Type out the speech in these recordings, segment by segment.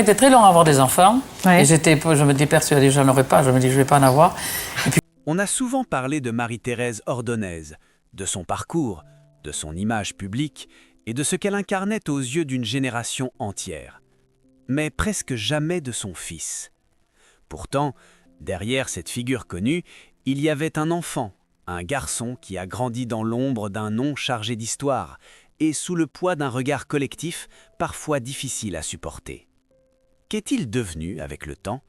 C'était très long à avoir des enfants. Ouais. Et je me dis persuadée, j'en aurais pas. Je me dis, je vais pas en avoir. On a souvent parlé de Marie-Thérèse Ordonez, de son parcours, de son image publique et de ce qu'elle incarnait aux yeux d'une génération entière. Mais presque jamais de son fils. Pourtant, derrière cette figure connue, il y avait un enfant, un garçon qui a grandi dans l'ombre d'un nom chargé d'histoire et sous le poids d'un regard collectif parfois difficile à supporter. Qu'est-il devenu avec le temps ?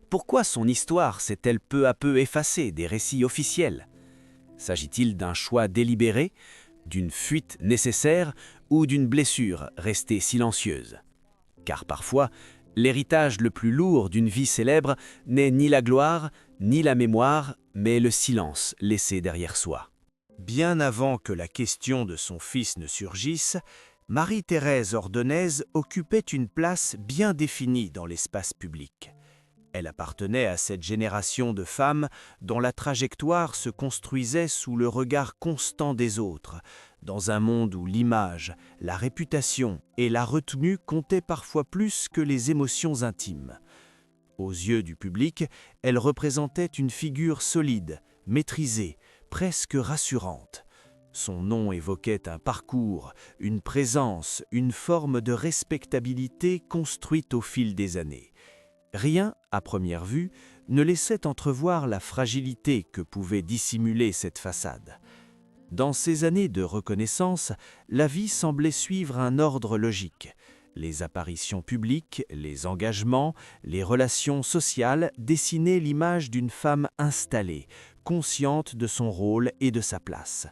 Pourquoi son histoire s'est-elle peu à peu effacée des récits officiels ? S'agit-il d'un choix délibéré, d'une fuite nécessaire ou d'une blessure restée silencieuse ? Car parfois, l'héritage le plus lourd d'une vie célèbre n'est ni la gloire, ni la mémoire, mais le silence laissé derrière soi. Bien avant que la question de son fils ne surgisse, Marie-Thérèse Ordonez occupait une place bien définie dans l'espace public. Elle appartenait à cette génération de femmes dont la trajectoire se construisait sous le regard constant des autres, dans un monde où l'image, la réputation et la retenue comptaient parfois plus que les émotions intimes. Aux yeux du public, elle représentait une figure solide, maîtrisée, presque rassurante. Son nom évoquait un parcours, une présence, une forme de respectabilité construite au fil des années. Rien, à première vue, ne laissait entrevoir la fragilité que pouvait dissimuler cette façade. Dans ces années de reconnaissance, la vie semblait suivre un ordre logique. Les apparitions publiques, les engagements, les relations sociales dessinaient l'image d'une femme installée, consciente de son rôle et de sa place.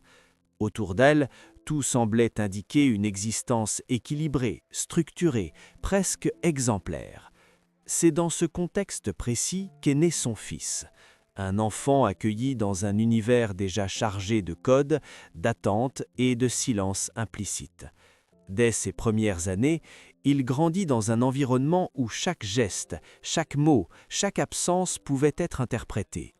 Autour d'elle, tout semblait indiquer une existence équilibrée, structurée, presque exemplaire. C'est dans ce contexte précis qu'est né son fils, un enfant accueilli dans un univers déjà chargé de codes, d'attentes et de silences implicites. Dès ses premières années, il grandit dans un environnement où chaque geste, chaque mot, chaque absence pouvait être interprété.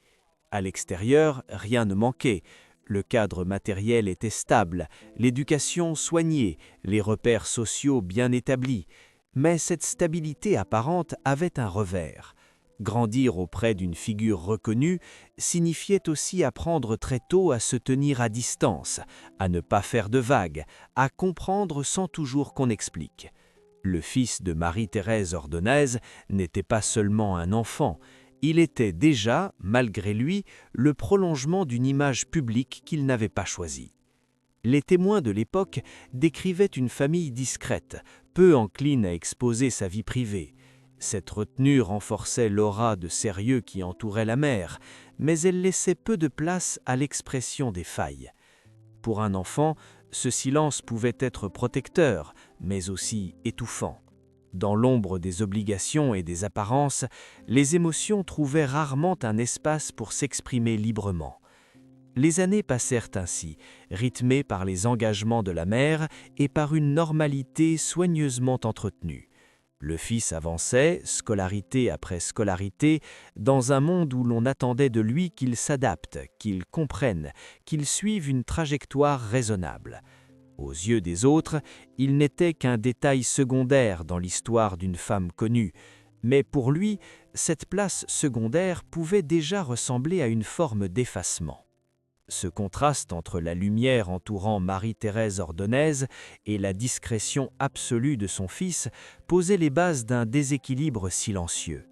À l'extérieur, rien ne manquait. Le cadre matériel était stable, l'éducation soignée, les repères sociaux bien établis. Mais cette stabilité apparente avait un revers. Grandir auprès d'une figure reconnue signifiait aussi apprendre très tôt à se tenir à distance, à ne pas faire de vagues, à comprendre sans toujours qu'on explique. Le fils de Marie-Thérèse Ordonez n'était pas seulement un enfant, il était déjà, malgré lui, le prolongement d'une image publique qu'il n'avait pas choisie. Les témoins de l'époque décrivaient une famille discrète, peu encline à exposer sa vie privée. Cette retenue renforçait l'aura de sérieux qui entourait la mère, mais elle laissait peu de place à l'expression des failles. Pour un enfant, ce silence pouvait être protecteur, mais aussi étouffant. Dans l'ombre des obligations et des apparences, les émotions trouvaient rarement un espace pour s'exprimer librement. Les années passèrent ainsi, rythmées par les engagements de la mère et par une normalité soigneusement entretenue. Le fils avançait, scolarité après scolarité, dans un monde où l'on attendait de lui qu'il s'adapte, qu'il comprenne, qu'il suive une trajectoire raisonnable. Aux yeux des autres, il n'était qu'un détail secondaire dans l'histoire d'une femme connue, mais pour lui, cette place secondaire pouvait déjà ressembler à une forme d'effacement. Ce contraste entre la lumière entourant Marie-Thérèse Ordonez et la discrétion absolue de son fils posait les bases d'un déséquilibre silencieux.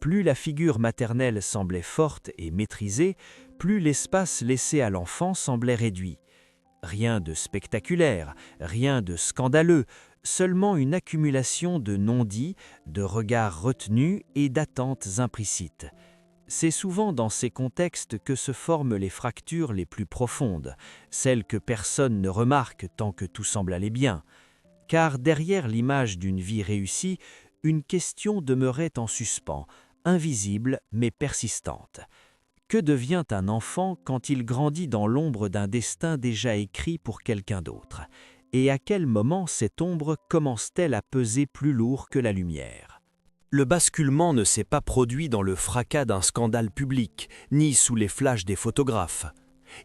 Plus la figure maternelle semblait forte et maîtrisée, plus l'espace laissé à l'enfant semblait réduit. Rien de spectaculaire, rien de scandaleux, seulement une accumulation de non-dits, de regards retenus et d'attentes implicites. C'est souvent dans ces contextes que se forment les fractures les plus profondes, celles que personne ne remarque tant que tout semble aller bien. Car derrière l'image d'une vie réussie, une question demeurait en suspens, invisible mais persistante. Que devient un enfant quand il grandit dans l'ombre d'un destin déjà écrit pour quelqu'un d'autre ? Et à quel moment cette ombre commence-t-elle à peser plus lourd que la lumière ? Le basculement ne s'est pas produit dans le fracas d'un scandale public, ni sous les flashs des photographes.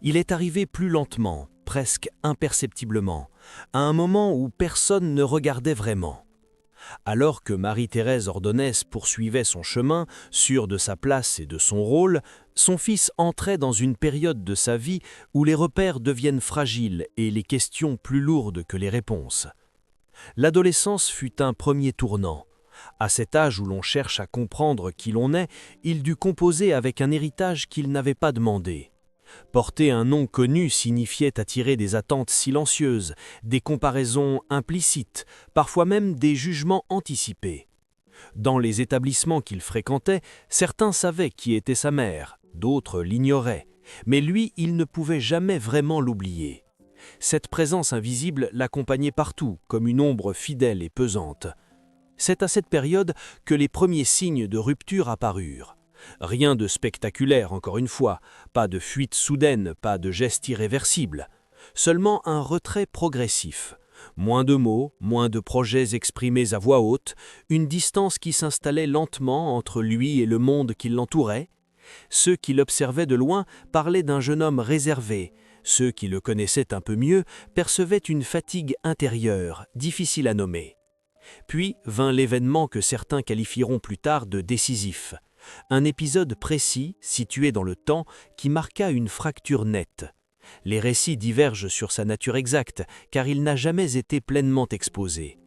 Il est arrivé plus lentement, presque imperceptiblement, à un moment où personne ne regardait vraiment. Alors que Marie-Thérèse Ordonez poursuivait son chemin, sûre de sa place et de son rôle, son fils entrait dans une période de sa vie où les repères deviennent fragiles et les questions plus lourdes que les réponses. L'adolescence fut un premier tournant. À cet âge où l'on cherche à comprendre qui l'on est, il dut composer avec un héritage qu'il n'avait pas demandé. Porter un nom connu signifiait attirer des attentes silencieuses, des comparaisons implicites, parfois même des jugements anticipés. Dans les établissements qu'il fréquentait, certains savaient qui était sa mère, d'autres l'ignoraient, mais lui, il ne pouvait jamais vraiment l'oublier. Cette présence invisible l'accompagnait partout, comme une ombre fidèle et pesante. C'est à cette période que les premiers signes de rupture apparurent. Rien de spectaculaire, encore une fois, pas de fuite soudaine, pas de geste irréversible. Seulement un retrait progressif. Moins de mots, moins de projets exprimés à voix haute, une distance qui s'installait lentement entre lui et le monde qui l'entourait. Ceux qui l'observaient de loin parlaient d'un jeune homme réservé. Ceux qui le connaissaient un peu mieux percevaient une fatigue intérieure, difficile à nommer. Puis vint l'événement que certains qualifieront plus tard de décisif. Un épisode précis, situé dans le temps, qui marqua une fracture nette. Les récits divergent sur sa nature exacte, car il n'a jamais été pleinement exposé.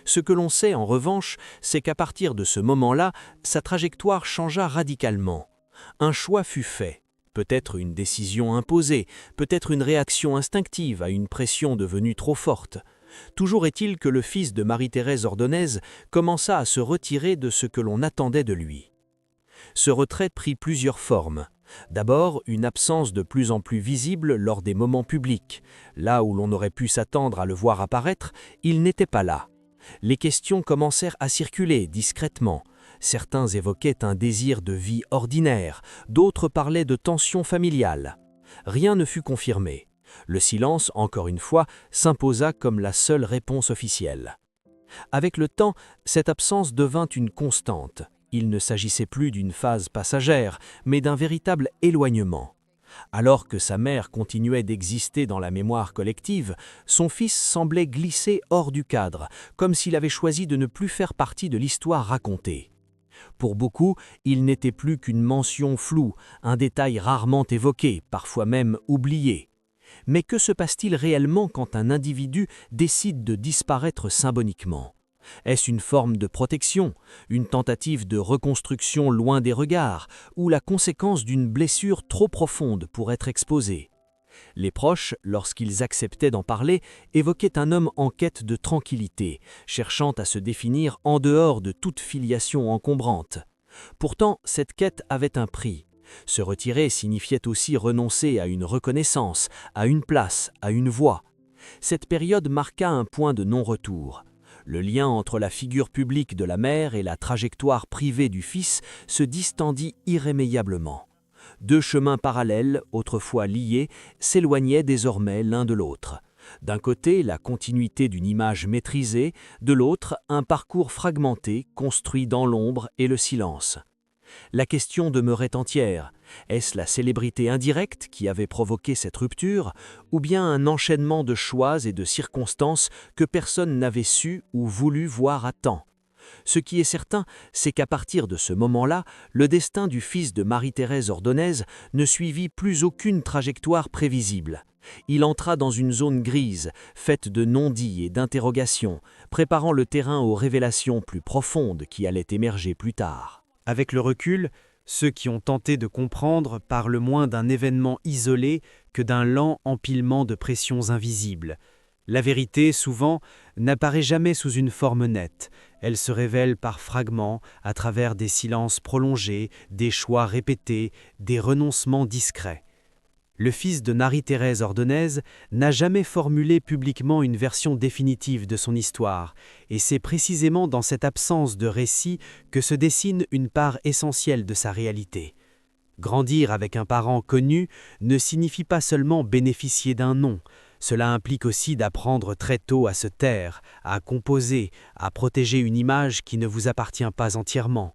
Ce que l'on sait en revanche, c'est qu'à partir de ce moment-là, sa trajectoire changea radicalement. Un choix fut fait, peut-être une décision imposée, peut-être une réaction instinctive à une pression devenue trop forte. Toujours est-il que le fils de Marie-Thérèse Ordonez commença à se retirer de ce que l'on attendait de lui. Ce retrait prit plusieurs formes. D'abord, une absence de plus en plus visible lors des moments publics. Là où l'on aurait pu s'attendre à le voir apparaître, il n'était pas là. Les questions commencèrent à circuler discrètement. Certains évoquaient un désir de vie ordinaire, d'autres parlaient de tensions familiales. Rien ne fut confirmé. Le silence, encore une fois, s'imposa comme la seule réponse officielle. Avec le temps, cette absence devint une constante. Il ne s'agissait plus d'une phase passagère, mais d'un véritable éloignement. Alors que sa mère continuait d'exister dans la mémoire collective, son fils semblait glisser hors du cadre, comme s'il avait choisi de ne plus faire partie de l'histoire racontée. Pour beaucoup, il n'était plus qu'une mention floue, un détail rarement évoqué, parfois même oublié. Mais que se passe-t-il réellement quand un individu décide de disparaître symboliquement ? Est-ce une forme de protection, une tentative de reconstruction loin des regards, ou la conséquence d'une blessure trop profonde pour être exposée ? Les proches, lorsqu'ils acceptaient d'en parler, évoquaient un homme en quête de tranquillité, cherchant à se définir en dehors de toute filiation encombrante. Pourtant, cette quête avait un prix. Se retirer signifiait aussi renoncer à une reconnaissance, à une place, à une voix. Cette période marqua un point de non-retour. Le lien entre la figure publique de la mère et la trajectoire privée du fils se distendit irrémédiablement. Deux chemins parallèles, autrefois liés, s'éloignaient désormais l'un de l'autre. D'un côté, la continuité d'une image maîtrisée, de l'autre, un parcours fragmenté, construit dans l'ombre et le silence. La question demeurait entière. Est-ce la célébrité indirecte qui avait provoqué cette rupture, ou bien un enchaînement de choix et de circonstances que personne n'avait su ou voulu voir à temps ? Ce qui est certain, c'est qu'à partir de ce moment-là, le destin du fils de Marie-Thérèse Ordonez ne suivit plus aucune trajectoire prévisible. Il entra dans une zone grise, faite de non-dits et d'interrogations, préparant le terrain aux révélations plus profondes qui allaient émerger plus tard. Avec le recul, ceux qui ont tenté de comprendre parlent moins d'un événement isolé que d'un lent empilement de pressions invisibles. La vérité, souvent, n'apparaît jamais sous une forme nette. Elle se révèle par fragments, à travers des silences prolongés, des choix répétés, des renoncements discrets. Le fils de Marie-Thérèse Ordonez n'a jamais formulé publiquement une version définitive de son histoire, et c'est précisément dans cette absence de récit que se dessine une part essentielle de sa réalité. Grandir avec un parent connu ne signifie pas seulement bénéficier d'un nom, cela implique aussi d'apprendre très tôt à se taire, à composer, à protéger une image qui ne vous appartient pas entièrement.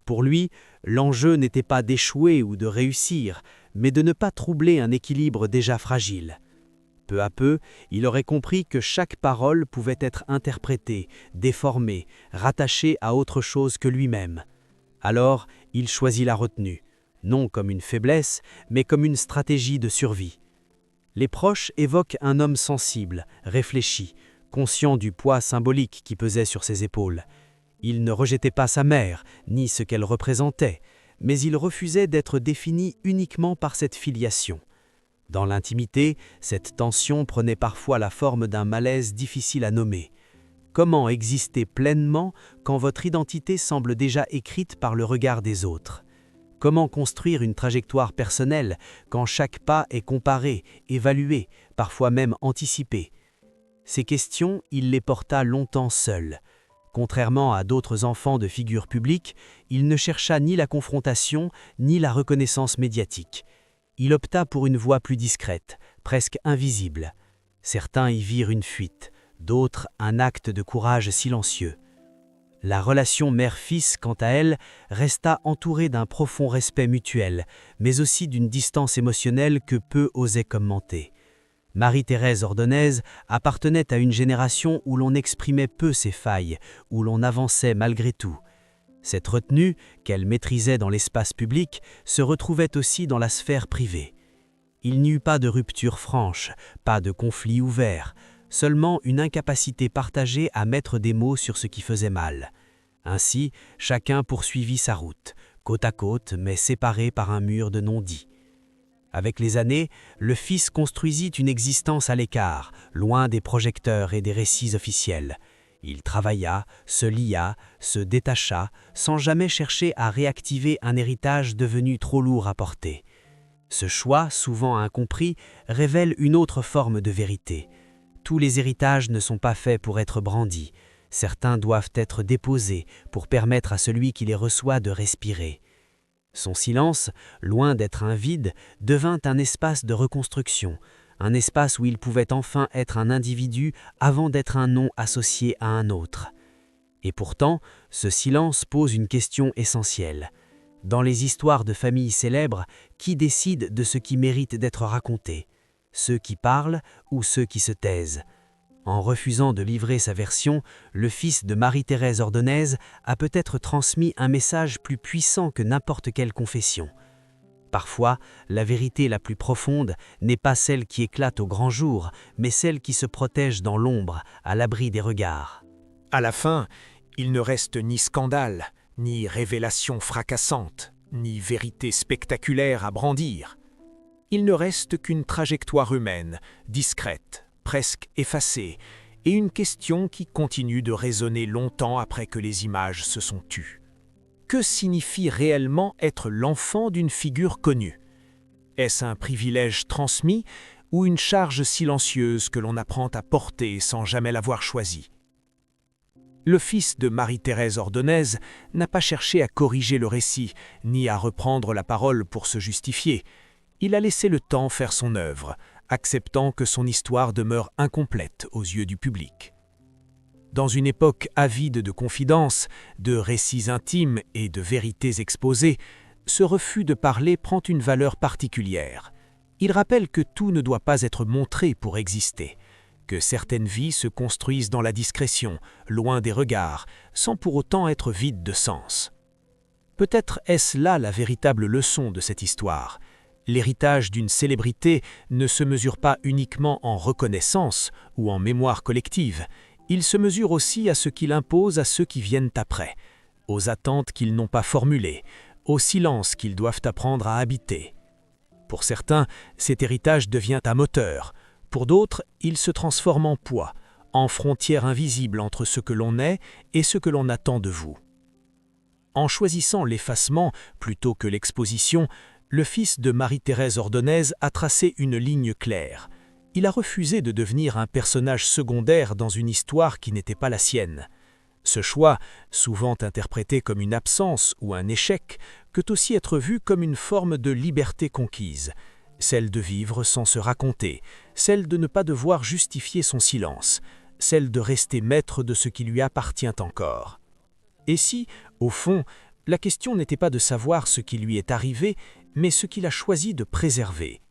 Pour lui, l'enjeu n'était pas d'échouer ou de réussir, mais de ne pas troubler un équilibre déjà fragile. Peu à peu, il aurait compris que chaque parole pouvait être interprétée, déformée, rattachée à autre chose que lui-même. Alors, il choisit la retenue, non comme une faiblesse, mais comme une stratégie de survie. Les proches évoquent un homme sensible, réfléchi, conscient du poids symbolique qui pesait sur ses épaules. Il ne rejetait pas sa mère, ni ce qu'elle représentait, mais il refusait d'être défini uniquement par cette filiation. Dans l'intimité, cette tension prenait parfois la forme d'un malaise difficile à nommer. Comment exister pleinement quand votre identité semble déjà écrite par le regard des autres ? Comment construire une trajectoire personnelle quand chaque pas est comparé, évalué, parfois même anticipé ? Ces questions, il les porta longtemps seul. Contrairement à d'autres enfants de figures publiques, il ne chercha ni la confrontation ni la reconnaissance médiatique. Il opta pour une voie plus discrète, presque invisible. Certains y virent une fuite, d'autres un acte de courage silencieux. La relation mère-fils, quant à elle, resta entourée d'un profond respect mutuel, mais aussi d'une distance émotionnelle que peu osaient commenter. Marie-Thérèse Ordonez appartenait à une génération où l'on exprimait peu ses failles, où l'on avançait malgré tout. Cette retenue, qu'elle maîtrisait dans l'espace public, se retrouvait aussi dans la sphère privée. Il n'y eut pas de rupture franche, pas de conflit ouvert, seulement une incapacité partagée à mettre des mots sur ce qui faisait mal. Ainsi, chacun poursuivit sa route, côte à côte, mais séparés par un mur de non-dits. Avec les années, le fils construisit une existence à l'écart, loin des projecteurs et des récits officiels. Il travailla, se lia, se détacha, sans jamais chercher à réactiver un héritage devenu trop lourd à porter. Ce choix, souvent incompris, révèle une autre forme de vérité. Tous les héritages ne sont pas faits pour être brandis. Certains doivent être déposés pour permettre à celui qui les reçoit de respirer. Son silence, loin d'être un vide, devint un espace de reconstruction, un espace où il pouvait enfin être un individu avant d'être un nom associé à un autre. Et pourtant, ce silence pose une question essentielle. Dans les histoires de familles célèbres, qui décide de ce qui mérite d'être raconté ? Ceux qui parlent ou ceux qui se taisent ? En refusant de livrer sa version, le fils de Marie-Thérèse Ordonez a peut-être transmis un message plus puissant que n'importe quelle confession. Parfois, la vérité la plus profonde n'est pas celle qui éclate au grand jour, mais celle qui se protège dans l'ombre, à l'abri des regards. À la fin, il ne reste ni scandale, ni révélation fracassante, ni vérité spectaculaire à brandir. Il ne reste qu'une trajectoire humaine, discrète, presque effacée, et une question qui continue de résonner longtemps après que les images se sont tues. Que signifie réellement être l'enfant d'une figure connue ? Est-ce un privilège transmis ou une charge silencieuse que l'on apprend à porter sans jamais l'avoir choisie ? Le fils de Marie-Thérèse Ordonez n'a pas cherché à corriger le récit, ni à reprendre la parole pour se justifier. Il a laissé le temps faire son œuvre, acceptant que son histoire demeure incomplète aux yeux du public. Dans une époque avide de confidences, de récits intimes et de vérités exposées, ce refus de parler prend une valeur particulière. Il rappelle que tout ne doit pas être montré pour exister, que certaines vies se construisent dans la discrétion, loin des regards, sans pour autant être vides de sens. Peut-être est-ce là la véritable leçon de cette histoire. L'héritage d'une célébrité ne se mesure pas uniquement en reconnaissance ou en mémoire collective. Il se mesure aussi à ce qu'il impose à ceux qui viennent après, aux attentes qu'ils n'ont pas formulées, au silence qu'ils doivent apprendre à habiter. Pour certains, cet héritage devient un moteur. Pour d'autres, il se transforme en poids, en frontière invisible entre ce que l'on est et ce que l'on attend de vous. En choisissant l'effacement plutôt que l'exposition, le fils de Marie-Thérèse Ordonez a tracé une ligne claire. Il a refusé de devenir un personnage secondaire dans une histoire qui n'était pas la sienne. Ce choix, souvent interprété comme une absence ou un échec, peut aussi être vu comme une forme de liberté conquise, celle de vivre sans se raconter, celle de ne pas devoir justifier son silence, celle de rester maître de ce qui lui appartient encore. Et si, au fond, la question n'était pas de savoir ce qui lui est arrivé, mais ce qu'il a choisi de préserver.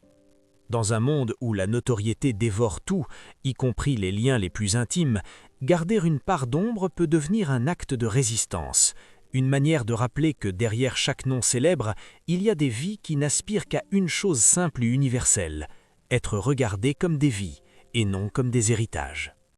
Dans un monde où la notoriété dévore tout, y compris les liens les plus intimes, garder une part d'ombre peut devenir un acte de résistance, une manière de rappeler que derrière chaque nom célèbre, il y a des vies qui n'aspirent qu'à une chose simple et universelle, être regardées comme des vies et non comme des héritages.